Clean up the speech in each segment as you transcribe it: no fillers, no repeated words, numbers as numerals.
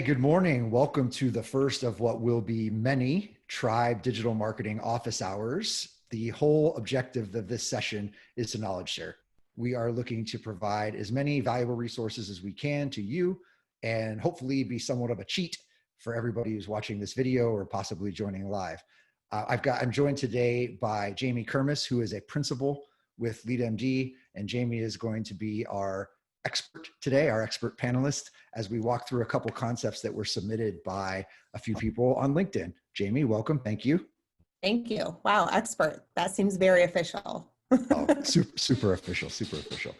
Good morning. Welcome to the first of what will be many Tribe Digital Marketing office hours. The whole objective of this session is to knowledge share. We are looking to provide as many valuable resources as we can to you and hopefully be somewhat of a cheat for everybody who's watching this video or possibly joining live. I'm joined today by Jamie Kirmess, who is a principal with LeadMD, and Jamie is going to be our expert today, our expert panelist, as we walk through a couple concepts that were submitted by a few people on LinkedIn. Jamie, welcome. Thank you. Thank you. Wow, expert. That seems very official. Oh, super official, super official.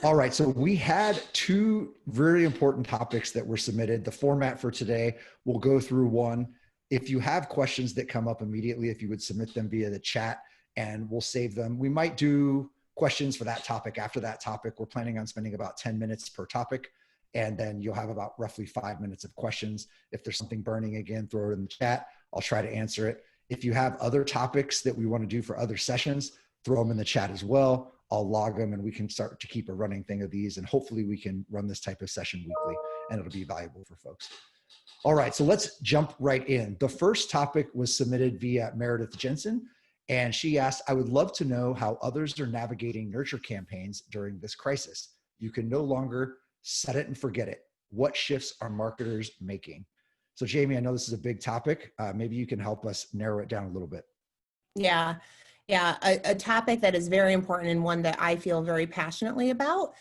All right, so we had two very important topics that were submitted. The format for today, we'll go through one. If you have questions that come up immediately, if you would submit them via the chat and we'll save them. We might do questions for that topic. After that topic, we're planning on spending about 10 minutes per topic. And then you'll have about roughly 5 minutes of questions. If there's something burning, again, throw it in the chat. I'll try to answer it. If you have other topics that we want to do for other sessions, throw them in the chat as well. I'll log them and we can start to keep a running thing of these. And hopefully we can run this type of session weekly and it'll be valuable for folks. All right, so let's jump right in. The first topic was submitted via Meredith Jensen. And she asked, I would love to know how others are navigating nurture campaigns during this crisis. You can no longer set it and forget it. What shifts are marketers making? So Jamie, I know this is a big topic. Maybe you can help us narrow it down a little bit. Yeah, a topic that is very important and one that I feel very passionately about.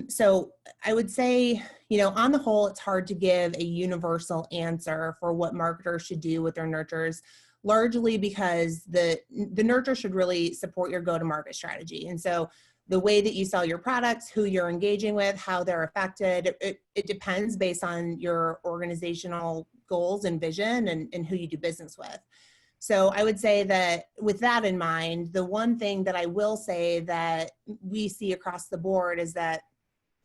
So I would say, on the whole, it's hard to give a universal answer for what marketers should do with their nurtures, largely because the nurture should really support your go-to-market strategy. And so the way that you sell your products, who you're engaging with, how they're affected, it depends based on your organizational goals and vision and who you do business with. So I would say that with that in mind, the one thing that I will say that we see across the board is that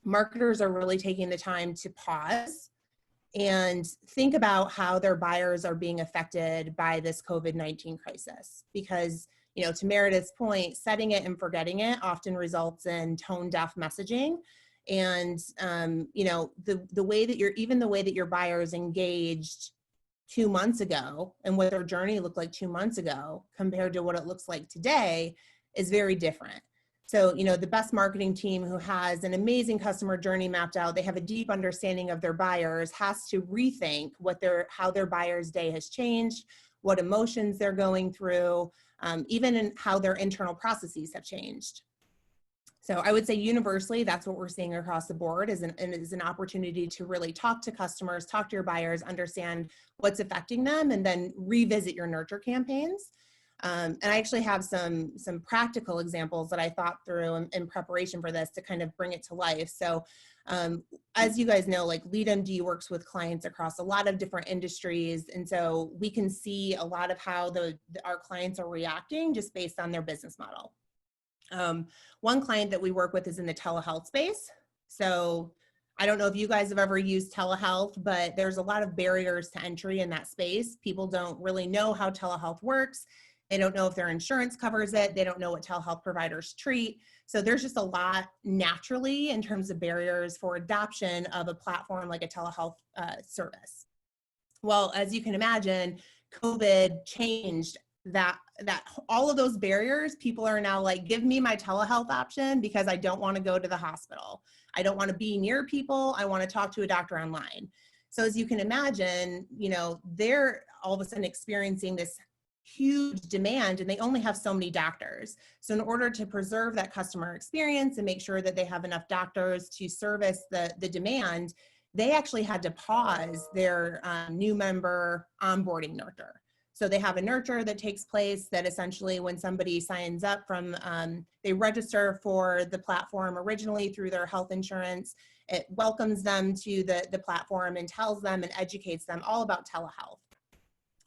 marketers are really taking the time to pause and think about how their buyers are being affected by this COVID-19 crisis. Because, to Meredith's point, setting it and forgetting it often results in tone-deaf messaging. And, the way that your buyers engaged 2 months ago and what their journey looked like 2 months ago compared to what it looks like today is very different. So, the best marketing team who has an amazing customer journey mapped out, they have a deep understanding of their buyers, has to rethink how their buyer's day has changed, what emotions they're going through, even in how their internal processes have changed. So I would say universally, that's what we're seeing across the board is an opportunity to really talk to customers, talk to your buyers, understand what's affecting them, and then revisit your nurture campaigns. And I actually have some practical examples that I thought through in preparation for this to kind of bring it to life. So as you guys know, like LeadMD works with clients across a lot of different industries. And so we can see a lot of how our clients are reacting just based on their business model. One client that we work with is in the telehealth space. So I don't know if you guys have ever used telehealth, but there's a lot of barriers to entry in that space. People don't really know how telehealth works. They don't know if their insurance covers it. They don't know what telehealth providers treat. So there's just a lot naturally in terms of barriers for adoption of a platform like a telehealth service. Well, as you can imagine, COVID changed that all of those barriers. People are now like, give me my telehealth option because I don't want to go to the hospital. I don't want to be near people. I want to talk to a doctor online. So as you can imagine, they're all of a sudden experiencing this huge demand and they only have so many doctors. So in order to preserve that customer experience and make sure that they have enough doctors to service the demand, they actually had to pause their new member onboarding nurture. So they have a nurture that takes place that essentially when somebody signs up they register for the platform originally through their health insurance, it welcomes them to the platform and tells them and educates them all about telehealth.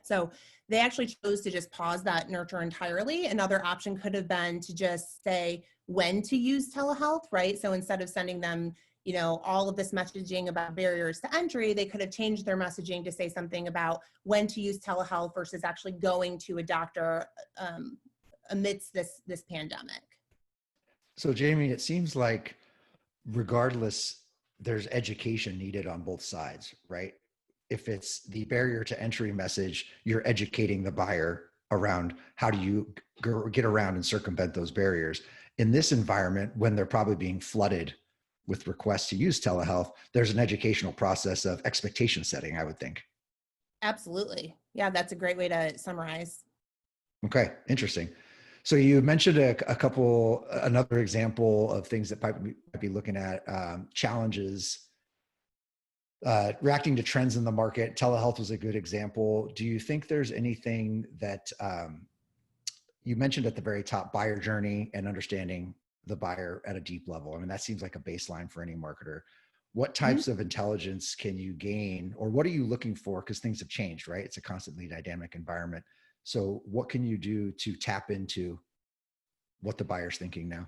So they actually chose to just pause that nurture entirely. Another option could have been to just say when to use telehealth, right? So instead of sending them, all of this messaging about barriers to entry, they could have changed their messaging to say something about when to use telehealth versus actually going to a doctor amidst this pandemic. So Jamie, it seems like regardless, there's education needed on both sides, right? if it's the barrier to entry message, you're educating the buyer around how do you get around and circumvent those barriers. In this environment, when they're probably being flooded with requests to use telehealth, there's an educational process of expectation setting, I would think. Absolutely. Yeah, that's a great way to summarize. Okay, interesting. So you mentioned another example of things that might be looking at, challenges, reacting to trends in the market. Telehealth was a good example. Do you think there's anything that you mentioned at the very top, buyer journey and understanding the buyer at a deep level? I mean, that seems like a baseline for any marketer. What Mhm. types of intelligence can you gain, or what are you looking for? Because things have changed, right? It's a constantly dynamic environment. So what can you do to tap into what the buyer's thinking now?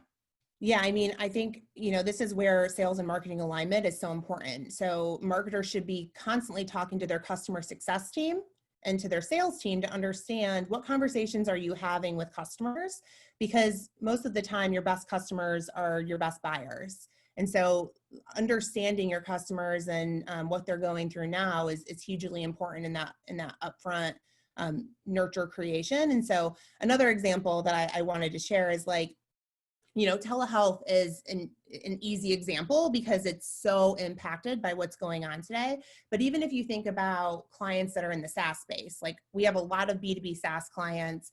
Yeah, I mean, I think, this is where sales and marketing alignment is so important. So marketers should be constantly talking to their customer success team and to their sales team to understand what conversations are you having with customers, because most of the time your best customers are your best buyers. And so understanding your customers and what they're going through now is hugely important in that upfront nurture creation. And so another example that I wanted to share is like, telehealth is an easy example because it's so impacted by what's going on today. But even if you think about clients that are in the SaaS space, like we have a lot of B2B SaaS clients.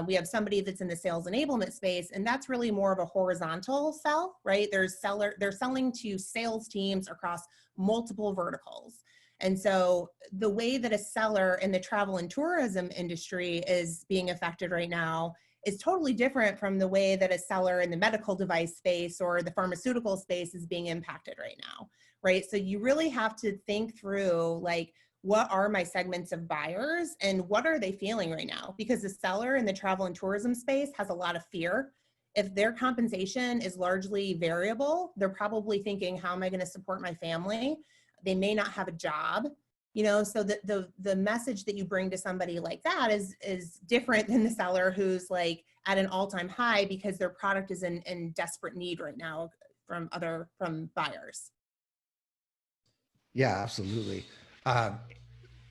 We have somebody that's in the sales enablement space, and that's really more of a horizontal sell, right? They're selling to sales teams across multiple verticals. And so the way that a seller in the travel and tourism industry is being affected right now is totally different from the way that a seller in the medical device space or the pharmaceutical space is being impacted right now, right? So you really have to think through, like, what are my segments of buyers and what are they feeling right now? Because the seller in the travel and tourism space has a lot of fear. If their compensation is largely variable, they're probably thinking, how am I going to support my family? They may not have a job. So the message that you bring to somebody like that is different than the seller who's like at an all-time high because their product is in desperate need right now from buyers. Yeah, absolutely.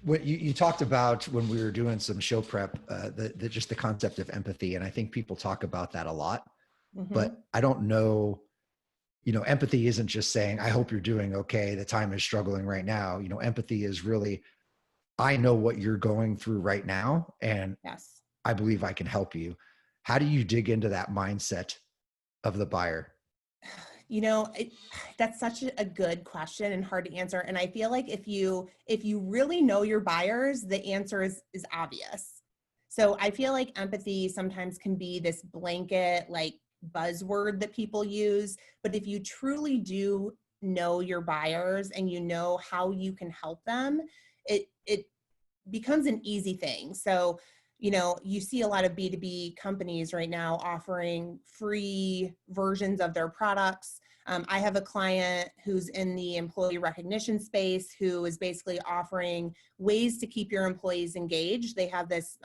What you talked about when we were doing some show prep, just the concept of empathy. And I think people talk about that a lot, Mm-hmm. but I don't know, empathy isn't just saying, I hope you're doing okay. The time is struggling right now. Empathy is really, I know what you're going through right now, and Yes. I believe I can help you. How do you dig into that mindset of the buyer? That's such a good question and hard to answer. And I feel like if you really know your buyers, the answer is obvious. So I feel like empathy sometimes can be this blanket like buzzword that people use, but if you truly do know your buyers and you know how you can help them, it becomes an easy thing. So, you see a lot of B2B companies right now offering free versions of their products. I have a client who's in the employee recognition space who is basically offering ways to keep your employees engaged. They have this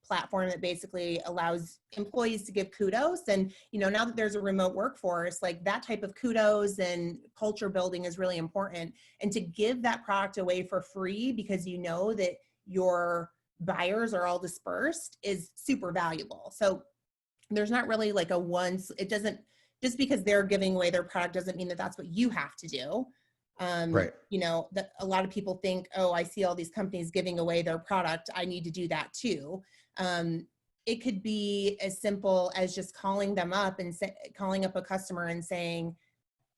platform that basically allows employees to give kudos. And, now that there's a remote workforce, like that type of kudos and culture building is really important. And to give that product away for free because you know that your buyers are all dispersed is super valuable. So there's not really like it doesn't, just because they're giving away their product doesn't mean that that's what you have to do. Right. That a lot of people think, oh, I see all these companies giving away their product, I need to do that too. It could be as simple as just calling them up and calling up a customer and saying,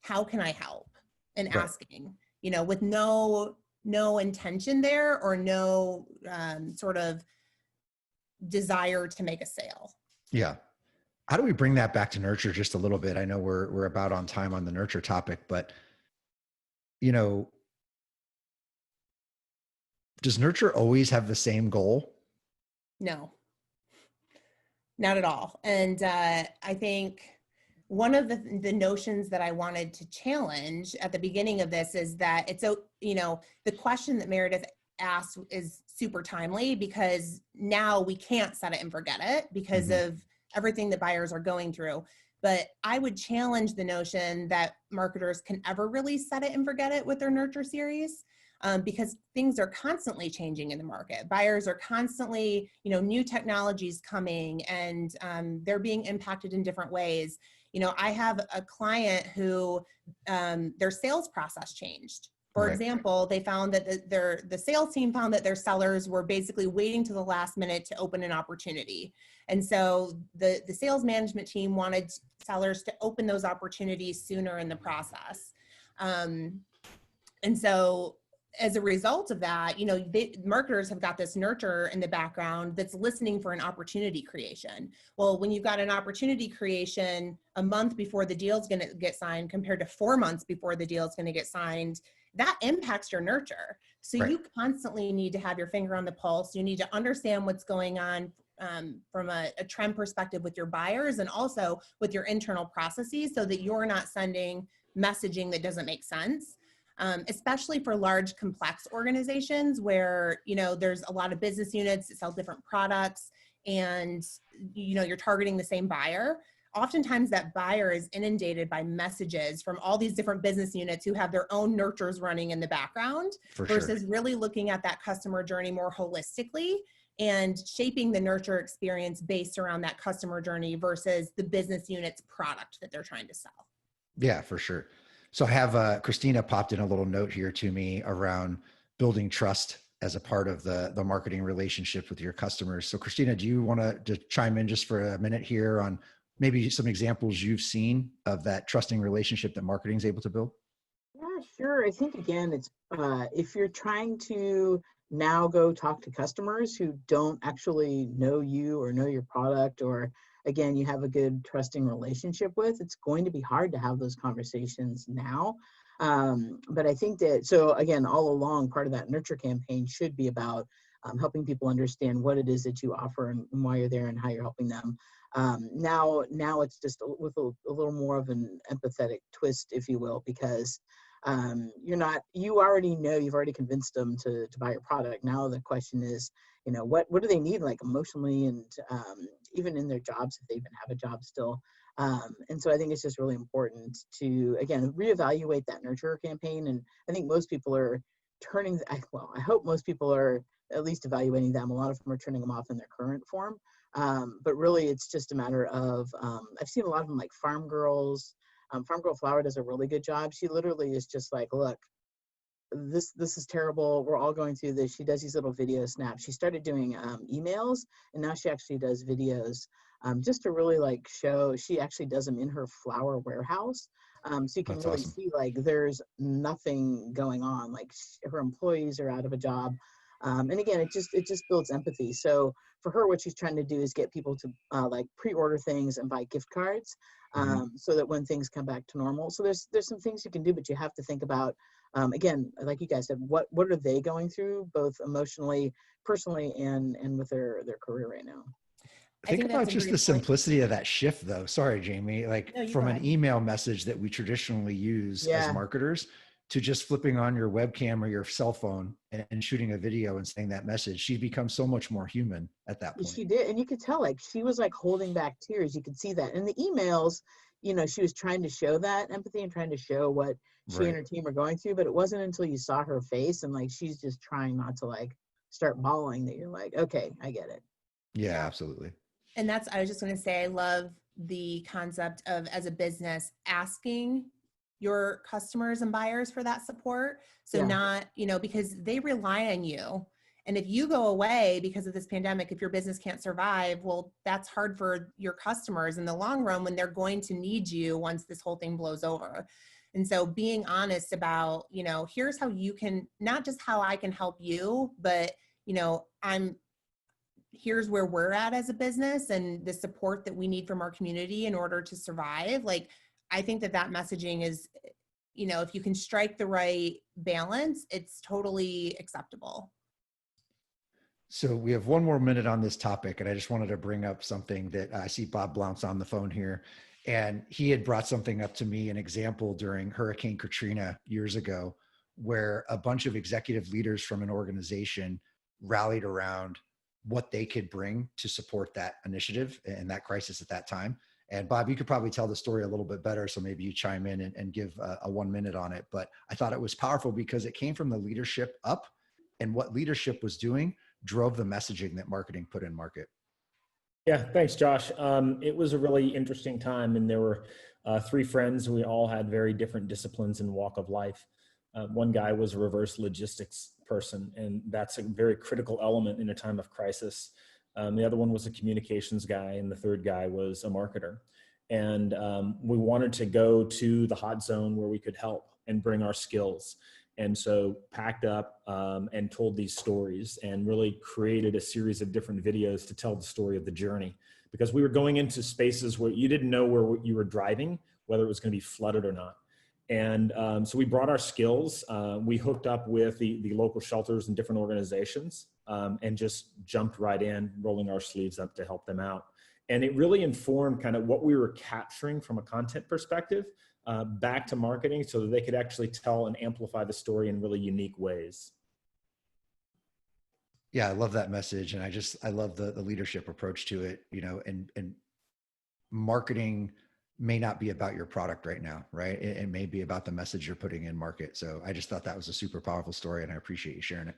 how can I help? And Right. asking, with no intention there or no sort of desire to make a sale. Yeah. How do we bring that back to nurture just a little bit? I know we're about on time on the nurture topic, but you know, does nurture always have the same goal? No, not at all. And I think one of the notions that I wanted to challenge at the beginning of this is that the question that Meredith asked is super timely because now we can't set it and forget it because of everything that buyers are going through. But I would challenge the notion that marketers can ever really set it and forget it with their nurture series. because things are constantly changing in the market. Buyers are constantly, new technologies coming, and they're being impacted in different ways. I have a client who their sales process changed. For Right. example, they found that the sales team found that their sellers were basically waiting to the last minute to open an opportunity. And so the sales management team wanted sellers to open those opportunities sooner in the process. And so as a result of that, marketers have got this nurture in the background that's listening for an opportunity creation. Well, when you've got an opportunity creation a month before the deal's going to get signed compared to 4 months before the deal's going to get signed, that impacts your nurture. So Right. you constantly need to have your finger on the pulse. You need to understand what's going on from a trend perspective with your buyers and also with your internal processes, so that you're not sending messaging that doesn't make sense. Especially for large, complex organizations where, there's a lot of business units that sell different products, and, you're targeting the same buyer. Oftentimes that buyer is inundated by messages from all these different business units who have their own nurtures running in the background, For versus sure. really looking at that customer journey more holistically and shaping the nurture experience based around that customer journey versus the business unit's product that they're trying to sell. Yeah, for sure. So I have Christina popped in a little note here to me around building trust as a part of the marketing relationship with your customers. So Christina, do you want to chime in just for a minute here on maybe some examples you've seen of that trusting relationship that marketing is able to build? Yeah, sure. I think again, it's if you're trying to now go talk to customers who don't actually know you or know your product, or again, you have a good trusting relationship with, it's going to be hard to have those conversations now. But I think that, so again, all along, part of that nurture campaign should be about helping people understand what it is that you offer and why you're there and how you're helping them. Now it's just with a little more of an empathetic twist, if you will, because you already know, you've already convinced them to buy your product. Now the question is, what do they need, like emotionally, and even in their jobs, if they even have a job still. And so I think it's just really important to, again, reevaluate that nurture campaign. And I think most people are I hope most people are at least evaluating them. A lot of them are turning them off in their current form. But really it's just a matter of, I've seen a lot of them, like Farm Girls. Farm Girl Flower does a really good job. She literally is just like, look, this is terrible. We're all going through this. She does these little video snaps. She started doing emails, and now she actually does videos just to really like show. She actually does them in her flower warehouse. So you can That's really awesome. see like there's nothing going on. Like her employees are out of a job. And again, it just builds empathy. So for her, what she's trying to do is get people to like pre-order things and buy gift cards, Mhm. so that when things come back to normal. So there's some things you can do, but you have to think about, again, like you guys said, what are they going through, both emotionally, personally, and with their career right now. I Think think that's about a just the great point. simplicity of that shift though. Sorry, Jamie, like No, you go from an ahead. email message that we traditionally use as Yeah, marketers to just flipping on your webcam or your cell phone and shooting a video and saying that message. She becomes so much more human at that point. she did, and you could tell like she was like holding back tears. You could see that in the emails. She was trying to show that empathy and trying to show what she and Right. her team are going through, but it wasn't until you saw her face and like she's just trying not to like start bawling that you're like, okay, I get it. Yeah, absolutely. And I was just going to say, I love the concept of, as a business, asking your customers and buyers for that support. So Yeah, not, because they rely on you. And if you go away because of this pandemic, if your business can't survive, well, that's hard for your customers in the long run when they're going to need you once this whole thing blows over. And so being honest about, here's how you can, not just how I can help you, but, here's where we're at as a business and the support that we need from our community in order to survive. Like, I think that messaging is, if you can strike the right balance, it's totally acceptable. So we have one more minute on this topic, and I just wanted to bring up something that I see Bob Blount's on the phone here, and he had brought something up to me, an example during Hurricane Katrina years ago, where a bunch of executive leaders from an organization rallied around what they could bring to support that initiative and that crisis at that time. And Bob, you could probably tell the story a little bit better. So maybe you chime in and give a 1 minute on it. But I thought it was powerful because it came from the leadership up, and what leadership was doing drove the messaging that marketing put in market. Yeah, thanks, Josh. It was a really interesting time, and there were 3 friends. We all had very different disciplines and walk of life. One guy was a reverse logistics person, and that's a very critical element in a time of crisis. The other one was a communications guy, and the third guy was a marketer. And we wanted to go to the hot zone where we could help and bring our skills. And so packed up and told these stories and really created a series of different videos to tell the story of the journey, because we were going into spaces where you didn't know where you were driving, whether it was going to be flooded or not. And so we brought our skills. We hooked up with the local shelters and different organizations and just jumped right in, rolling our sleeves up to help them out. And it really informed kind of what we were capturing from a content perspective back to marketing, so that they could actually tell and amplify the story in really unique ways. Yeah, I love that message. And I love the leadership approach to it, and marketing may not be about your product right now, right? It may be about the message you're putting in market. So I just thought that was a super powerful story, and I appreciate you sharing it.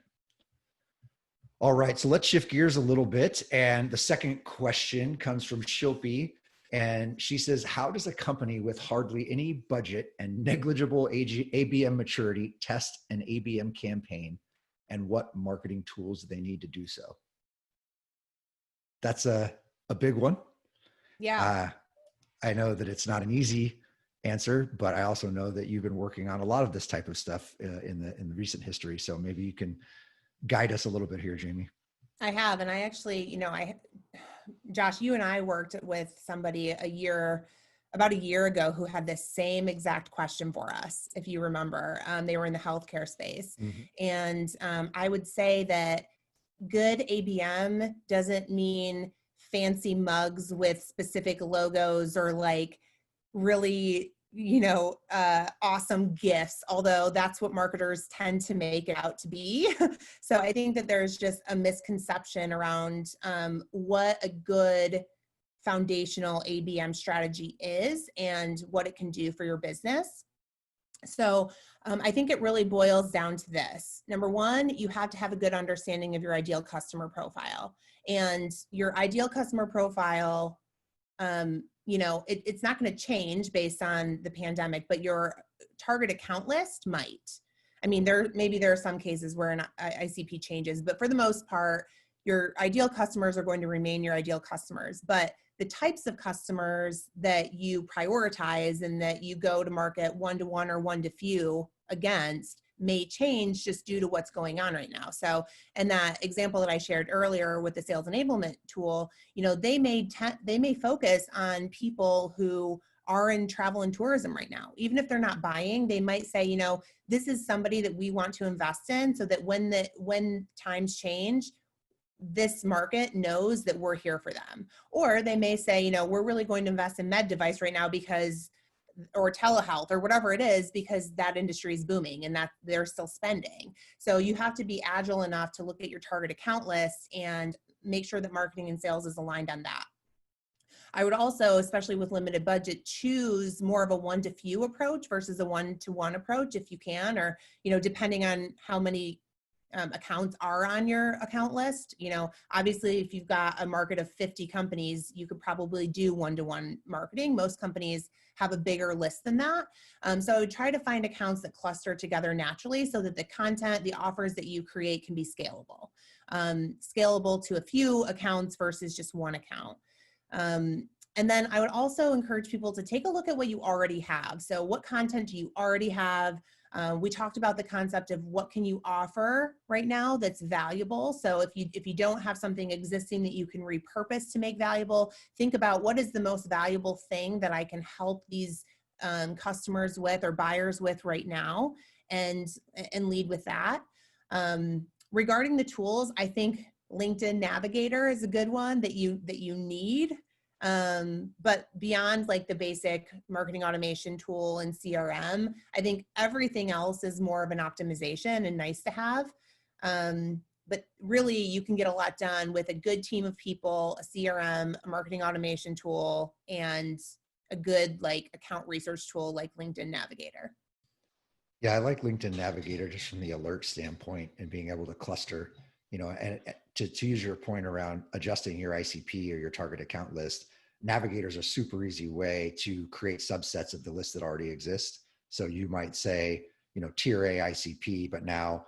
All right, so let's shift gears a little bit. And the second question comes from Shilpi. And she says, how does a company with hardly any budget and negligible ABM maturity test an ABM campaign, and what marketing tools do they need to do so? That's a big one. Yeah. I know that it's not an easy answer, but I also know that you've been working on a lot of this type of stuff in the recent history. So maybe you can guide us a little bit here, Jamie. I have. And I actually, Josh, you and I worked with somebody about a year ago who had this same exact question for us, if you remember. They were in the healthcare space. Mm-hmm. And I would say that good ABM doesn't mean fancy mugs with specific logos or like really, awesome gifts, although that's what marketers tend to make it out to be. So I think that there's just a misconception around what a good foundational ABM strategy is and what it can do for your business. So I think it really boils down to this. Number one, you have to have a good understanding of your ideal customer profile. And your ideal customer profile, it's not going to change based on the pandemic, but your target account list might. I mean, there are some cases where an ICP changes, but for the most part, your ideal customers are going to remain your ideal customers. But the types of customers that you prioritize and that you go to market one-to-one or one-to-few against may change just due to what's going on right now. So, and that example that I shared earlier with the sales enablement tool, they may focus on people who are in travel and tourism right now. Even if they're not buying, they might say, this is somebody that we want to invest in so that when times change, this market knows that we're here for them. Or they may say, we're really going to invest in med device right now or telehealth or whatever it is, because that industry is booming and that they're still spending. So you have to be agile enough to look at your target account list and make sure that marketing and sales is aligned on that. I would also, especially with limited budget, choose more of a one-to-few approach versus a one-to-one approach if you can, or, depending on how many accounts are on your account list. Obviously, if you've got a market of 50 companies, you could probably do one-to-one marketing. Most companies have a bigger list than that. So I would try to find accounts that cluster together naturally so that the content, the offers that you create can be scalable. Scalable to a few accounts versus just one account. And then I would also encourage people to take a look at what you already have. So what content do you already have? We talked about the concept of what can you offer right now that's valuable. So if you don't have something existing that you can repurpose to make valuable, think about what is the most valuable thing that I can help these customers with or buyers with right now, and lead with that. Regarding the tools, I think LinkedIn Navigator is a good one that you need. But beyond like the basic marketing automation tool and CRM, I think everything else is more of an optimization and nice to have. but really you can get a lot done with a good team of people, a CRM, a marketing automation tool, and a good like account research tool like LinkedIn Navigator. Yeah, I like LinkedIn Navigator just from the alert standpoint and being able to cluster, and to use your point around adjusting your ICP or your target account list, Navigator is a super easy way to create subsets of the list that already exist. So you might say, tier A ICP, but now,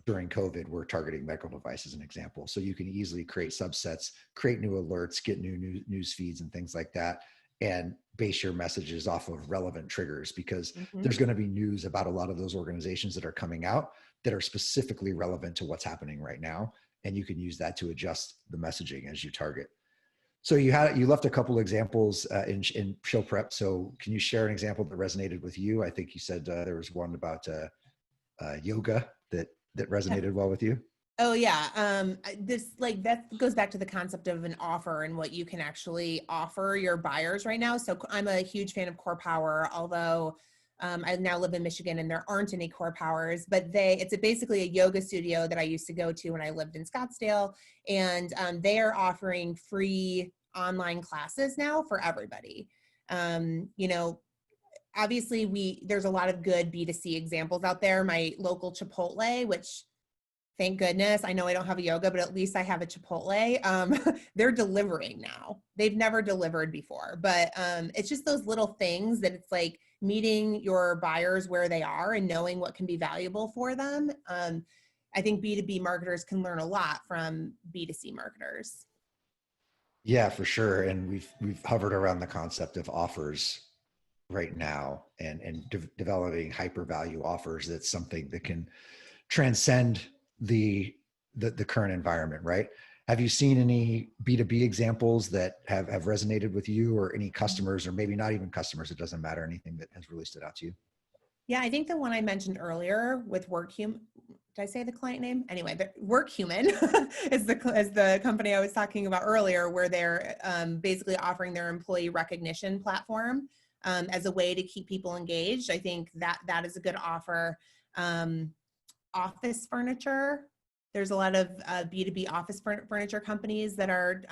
during COVID, we're targeting medical devices, an example. So you can easily create subsets, create new alerts, get new news feeds and things like that, and base your messages off of relevant triggers, because there's going to be news about a lot of those organizations that are coming out that are specifically relevant to what's happening right now. And you can use that to adjust the messaging as you target. So you left a couple examples in show prep. So can you share an example that resonated with you? I think you said there was one about yoga that resonated well with you. Oh yeah. That goes back to the concept of an offer and what you can actually offer your buyers right now. So I'm a huge fan of Core Power, although I now live in Michigan and there aren't any Core Powers, but it's basically a yoga studio that I used to go to when I lived in Scottsdale. And they are offering free online classes now for everybody. Obviously there's a lot of good B2C examples out there. My local Chipotle, which thank goodness, I know I don't have a yoga, but at least I have a Chipotle. They're delivering now. They've never delivered before, but it's just those little things that it's like meeting your buyers where they are and knowing what can be valuable for them. I think B2B marketers can learn a lot from B2C marketers. Yeah, for sure. And we've hovered around the concept of offers right now, and developing hyper value offers. That's something that can transcend the current environment, right? Have you seen any B2B examples that have resonated with you, or any customers, or maybe not even customers, it doesn't matter, anything that has really stood out to you? Yeah, I think the one I mentioned earlier with WorkHuman, did I say the client name? Anyway, the WorkHuman is the company I was talking about earlier, where they're basically offering their employee recognition platform as a way to keep people engaged. I think that is a good offer. Office furniture. There's a lot of B2B office furniture companies that are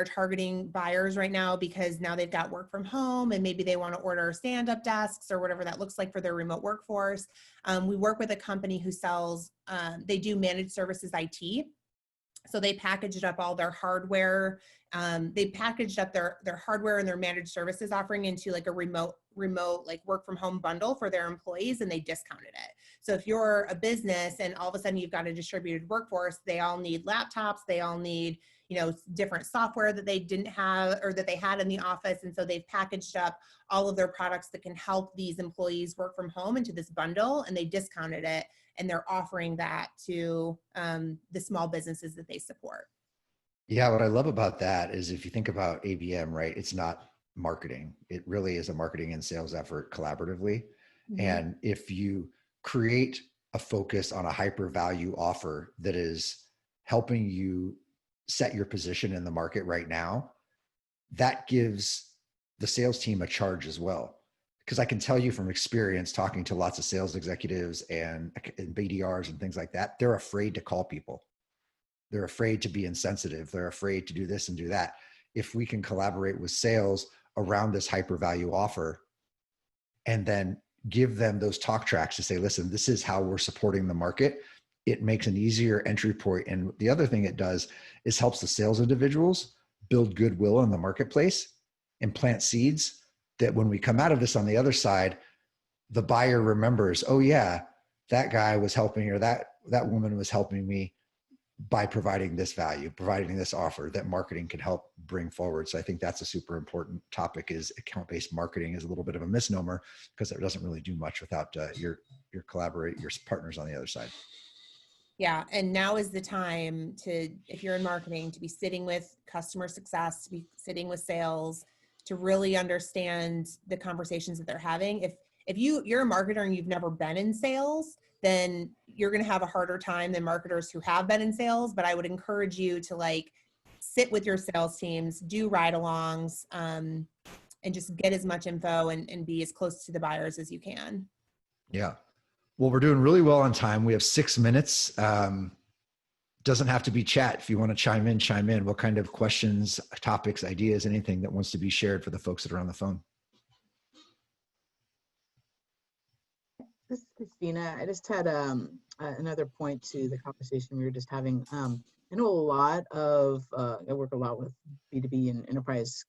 targeting buyers right now, because now they've got work from home and maybe they want to order stand-up desks or whatever that looks like for their remote workforce. We work with a company who sells, they do managed services IT. So they packaged up all their hardware. They packaged up their hardware and their managed services offering into like a remote like work from home bundle for their employees, and they discounted it. So if you're a business and all of a sudden you've got a distributed workforce, they all need laptops, they all need, different software that they didn't have or that they had in the office. And so they've packaged up all of their products that can help these employees work from home into this bundle, and they discounted it. And they're offering that to the small businesses that they support. Yeah, what I love about that is, if you think about ABM, right, it's not marketing. It really is a marketing and sales effort collaboratively. Mm-hmm. And if you create a focus on a hyper value offer that is helping you set your position in the market right now, that gives the sales team a charge as well. Because I can tell you from experience, talking to lots of sales executives and BDRs and things like that, they're afraid to call people. They're afraid to be insensitive. They're afraid to do this and do that. If we can collaborate with sales around this hyper value offer, and then give them those talk tracks to say, listen, this is how we're supporting the market, it makes an easier entry point. And the other thing it does is helps the sales individuals build goodwill in the marketplace and plant seeds that when we come out of this on the other side, the buyer remembers, oh yeah, that guy was helping, or that woman was helping me by providing this value, providing this offer that marketing can help bring forward. So I think that's a super important topic. Is account-based marketing is a little bit of a misnomer, because it doesn't really do much without your partners on the other side. Yeah. And now is the time to, if you're in marketing, to be sitting with customer success, to be sitting with sales, to really understand the conversations that they're having. If you're a marketer and you've never been in sales, then you're going to have a harder time than marketers who have been in sales. But I would encourage you to sit with your sales teams, do ride-alongs, and just get as much info and be as close to the buyers as you can. Yeah. Well, we're doing really well on time. We have 6 minutes. Doesn't have to be chat. If you want to chime in, chime in. What kind of questions, topics, ideas, anything that wants to be shared for the folks that are on the phone? This is Christina. I just had another point to the conversation we were just having. I know a lot of, I work a lot with B2B and enterprise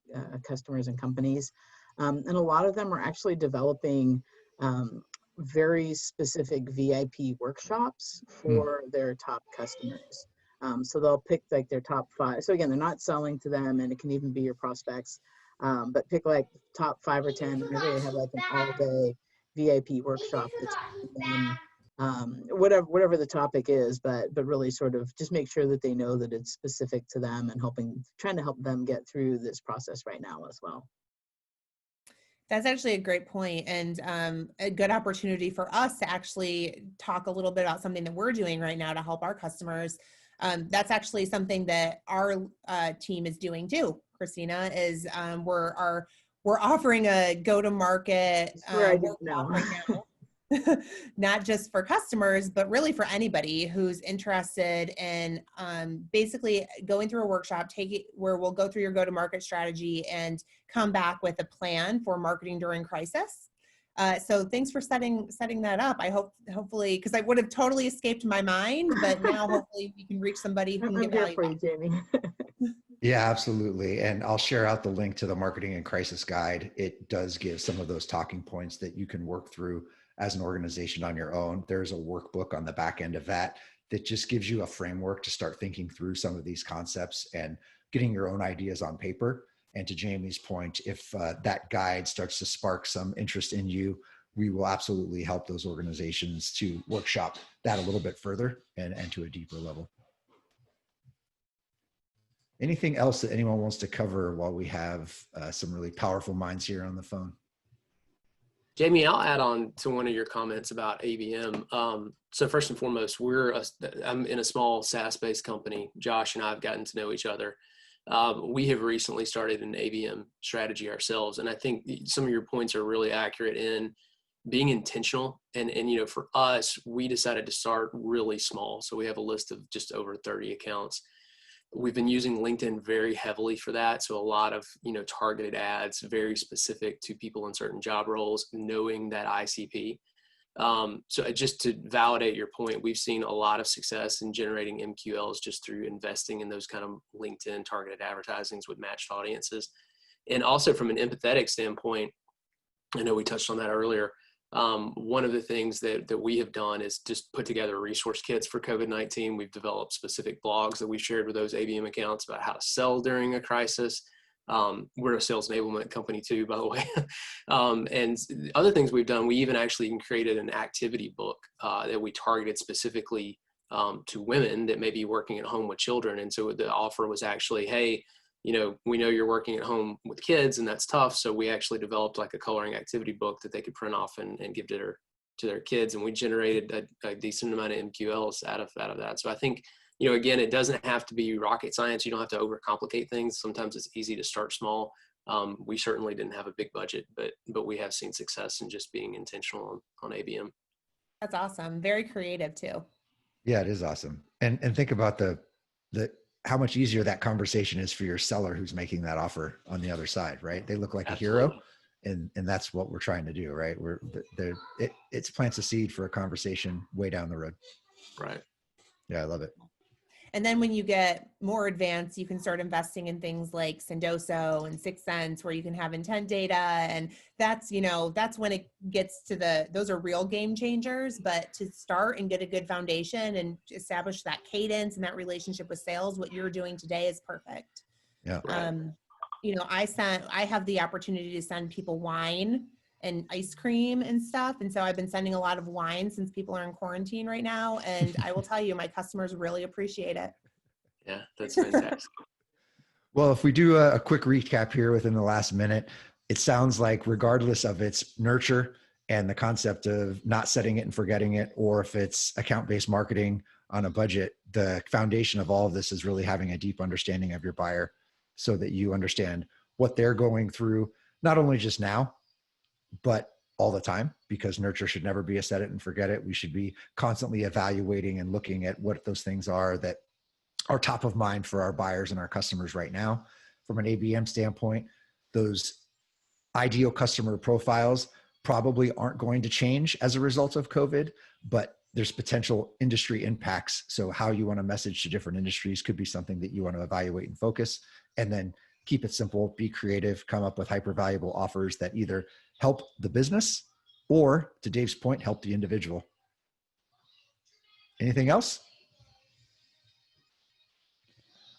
customers and companies, and a lot of them are actually developing very specific VIP workshops for their top customers. So they'll pick like their top 5. So again, they're not selling to them, and it can even be your prospects, but pick like top 5 or 10, and they have like an all-day VIP workshop that's them, whatever the topic is, but really sort of just make sure that they know that it's specific to them and trying to help them get through this process right now as well. That's actually a great point, and a good opportunity for us to actually talk a little bit about something that we're doing right now to help our customers. That's actually something that our team is doing too, Christina, is we're offering a go-to-market workshop right now. Not just for customers, but really for anybody who's interested in basically going through a workshop, where we'll go through your go-to-market strategy and come back with a plan for marketing during crisis. So thanks for setting that up. I hopefully, because I would have totally escaped my mind, but now hopefully we can reach somebody who can give value. For you, Jamie. Yeah, absolutely. And I'll share out the link to the Marketing and Crisis Guide. It does give some of those talking points that you can work through as an organization on your own. There's a workbook on the back end of that just gives you a framework to start thinking through some of these concepts and getting your own ideas on paper. And to Jamie's point, if that guide starts to spark some interest in you, we will absolutely help those organizations to workshop that a little bit further and to a deeper level. Anything else that anyone wants to cover while we have some really powerful minds here on the phone? Jamie, I'll add on to one of your comments about ABM. So first and foremost, I'm in a small SaaS-based company. Josh and I have gotten to know each other. We have recently started an ABM strategy ourselves, and I think some of your points are really accurate in being intentional. And for us, we decided to start really small. So we have a list of just over 30 accounts. We've been using LinkedIn very heavily for that. So a lot of, targeted ads, very specific to people in certain job roles, knowing that ICP. So just to validate your point, we've seen a lot of success in generating MQLs just through investing in those kind of LinkedIn targeted advertisings with matched audiences. And also from an empathetic standpoint, I know we touched on that earlier. One of the things that we have done is just put together resource kits for COVID-19. We've developed specific blogs that we've shared with those ABM accounts about how to sell during a crisis. We're a sales enablement company too, by the way. And other things we've done, we even actually created an activity book that we targeted specifically to women that may be working at home with children. And so the offer was actually, hey, we know you're working at home with kids and that's tough. So we actually developed like a coloring activity book that they could print off and give to their kids. And we generated a decent amount of MQLs out of that. So I think, again, it doesn't have to be rocket science. You don't have to overcomplicate things. Sometimes it's easy to start small. We certainly didn't have a big budget, but we have seen success in just being intentional on ABM. That's awesome. Very creative too. Yeah, it is awesome. And think about the how much easier that conversation is for your seller who's making that offer on the other side, right? They look like Absolutely. A hero, and that's what we're trying to do, right? It plants a seed for a conversation way down the road. Right. Yeah, I love it. And then when you get more advanced, you can start investing in things like Sendoso and 6 Sense, where you can have intent data. And that's when it gets to those are real game changers. But to start and get a good foundation and establish that cadence and that relationship with sales, what you're doing today is perfect. Yeah. I have the opportunity to send people wine and ice cream and stuff. And so I've been sending a lot of wine since people are in quarantine right now. And I will tell you, my customers really appreciate it. Yeah, that's fantastic. Well, if we do a quick recap here within the last minute, it sounds like regardless of its nurture and the concept of not setting it and forgetting it, or if it's account-based marketing on a budget, the foundation of all of this is really having a deep understanding of your buyer so that you understand what they're going through, not only just now, but all the time, because nurture should never be a set it and forget it. We should be constantly evaluating and looking at what those things are that are top of mind for our buyers and our customers right now. From an ABM standpoint, those ideal customer profiles probably aren't going to change as a result of COVID, but there's potential industry impacts. So how you want to message to different industries could be something that you want to evaluate and focus. And then keep it simple, be creative, come up with hyper valuable offers that either help the business or, to Dave's point, help the individual. Anything else?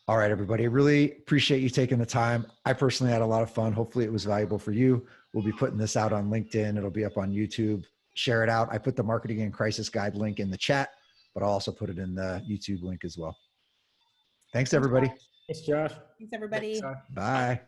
All right, everybody. I really appreciate you taking the time. I personally had a lot of fun. Hopefully it was valuable for you. We'll be putting this out on LinkedIn. It'll be up on YouTube. Share it out. I put the Marketing in Crisis Guide link in the chat, but I'll also put it in the YouTube link as well. Thanks, everybody. Thanks, Josh. Thanks, everybody. Thanks, Bye.